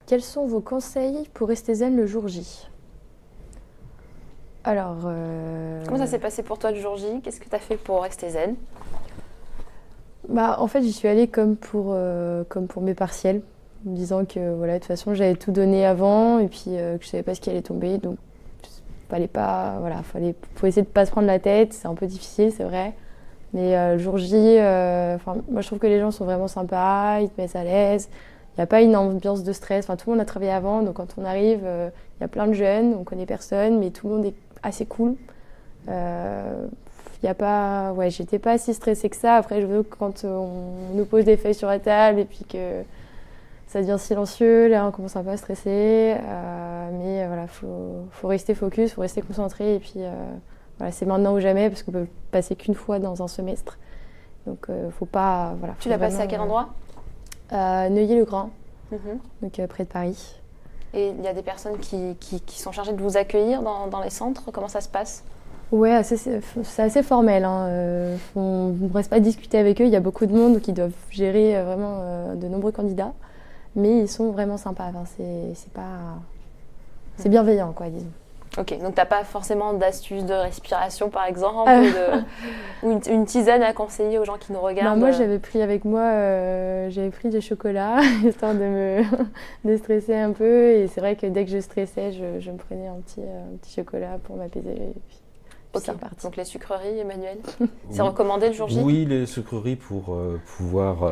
Quels sont vos conseils pour rester zen le jour J? Alors, Comment ça s'est passé pour toi le jour J? Qu'est-ce que tu as fait pour rester zen? bah, en fait, j'y suis allée comme pour mes partiels, en me disant que voilà, de toute façon, j'avais tout donné avant et puis que je savais pas ce qui allait tomber. Donc, fallait pas, voilà, faut essayer de pas se prendre la tête. C'est un peu difficile, c'est vrai. Mais le jour J, moi, je trouve que les gens sont vraiment sympas, ils te mettent à l'aise. Il n'y a pas une ambiance de stress. Enfin, tout le monde a travaillé avant, donc quand on arrive, il y a plein de jeunes, on connaît personne, mais tout le monde est assez cool. Y a pas, ouais, j'étais pas si stressée que ça. Après, je veux que quand on nous pose des feuilles sur la table et puis que ça devient silencieux, là, on commence un peu à stresser. Mais voilà, faut rester focus, faut rester concentré. Et puis, voilà, c'est maintenant ou jamais parce qu'on peut passer qu'une fois dans un semestre. Donc, faut pas, voilà. Tu l'as passé à quel endroit? Neuilly-le-Grand, Mhm. donc près de Paris. Et il y a des personnes qui sont chargées de vous accueillir dans les centres. Comment ça se passe? Ouais, c'est assez formel, hein. On ne reste pas discuter avec eux. Il y a beaucoup de monde qui doivent gérer vraiment de nombreux candidats. Mais ils sont vraiment sympas. Enfin, c'est bienveillant, quoi, disons. Ok, donc tu n'as pas forcément d'astuces de respiration par exemple, ou une tisane à conseiller aux gens qui nous Bah, regardent? moi, j'avais pris avec moi, j'avais pris des chocolats, histoire de me déstresser un peu. Et c'est vrai que dès que je stressais, je me prenais un petit chocolat pour m'apaiser. Et puis Ok, c'est reparti. donc les sucreries, Emmanuel, c'est Oui. recommandé le jour J? Oui, les sucreries pour pouvoir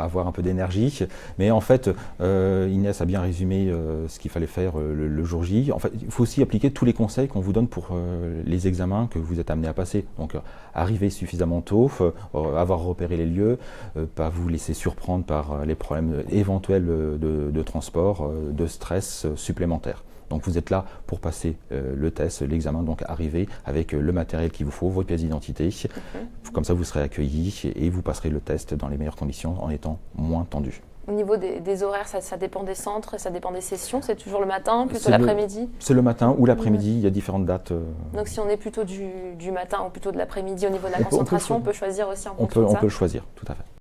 avoir un peu d'énergie. Mais en fait, Inès a bien résumé ce qu'il fallait faire le jour J. En fait, il faut aussi appliquer tous les conseils qu'on vous donne pour les examens que vous êtes amenés à passer. Donc, arriver suffisamment tôt, avoir repéré les lieux, pas vous laisser surprendre par les problèmes éventuels de transport, de stress supplémentaires. Donc vous êtes là pour passer le test, l'examen, donc arriver avec le matériel qu'il vous faut, votre pièce d'identité. Comme ça, vous serez accueillis et vous passerez le test dans les meilleures conditions en étant moins tendu. Au niveau des horaires, ça dépend des centres, ça dépend des sessions. C'est toujours le matin, plutôt C'est l'après-mmidi? C'est le matin ou l'après-midi, il y a différentes dates. Donc si on est plutôt du matin ou plutôt de l'après-midi au niveau de la concentration, on peut choisir aussi en On fonction de ça? peut choisir, tout à fait.